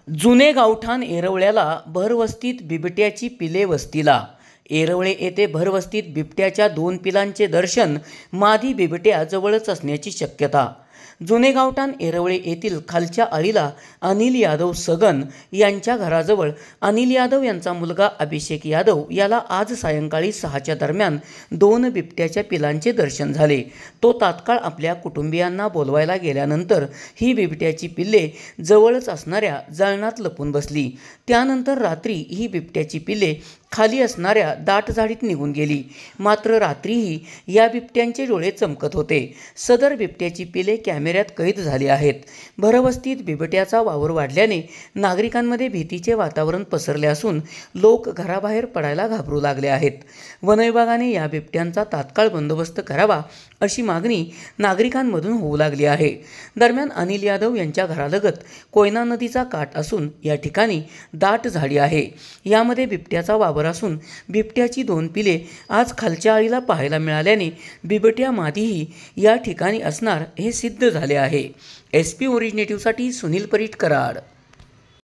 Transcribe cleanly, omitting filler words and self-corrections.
जुने गावठाण येरवळ्याला भरवस्तीत बिबट्याची पिले वस्तीला. येरवळे येथे भरवस्तीत बिबट्याच्या 2 पिलांचे दर्शन. मादी बिबट्या जवळच असण्याची शक्यता. जुने गावठाण येरवळे येथील खालच्या आळीला अनिल यादव सगन यांच्या घराजवळ अनिल यादव यांचा मुलगा अभिषेक यादव याला आज सायंकाळी 6च्या दरम्यान 2 बिबट्याच्या पिलांचे दर्शन झाले. तो तात्काळ आपल्या कुटुंबियांना बोलवायला गेल्यानंतर ही बिबट्याची पिल्ले जवळच असणाऱ्या जळणात लपून बसली. त्यानंतर रात्री ही बिबट्याची पिल्ले खाली असणाऱ्या दाट झाडीत निघून गेली. मात्र रात्रीही या बिबट्यांचे डोळे चमकत होते. सदर बिबट्याची पिले कॅमेऱ्यात कैद झाली आहेत. भरवस्तीत बिबट्याचा वावर वाढल्याने नागरिकांमध्ये भीतीचे वातावरण पसरले असून लोक घराबाहेर पडायला घाबरू लागले आहेत. वनविभागाने या बिबट्यांचा तात्काळ बंदोबस्त करावा अशी मागणी नागरिकांमधून होऊ लागली आहे. दरम्यान अनिल यादव यांच्या घरालगत कोयना नदीचा काठ असून या ठिकाणी दाट झाडी आहे. यामध्ये बिबट्याचा वावर असून बिबट्याची 2 पिले आज खालच्या आळीला पाहायला मिळाल्याने बिबट्या मादीही या ठिकाणी असणार हे सिद्ध झाले आहे. SP ओरिजिनेटिव्हसाठी सुनील परीट, कराड.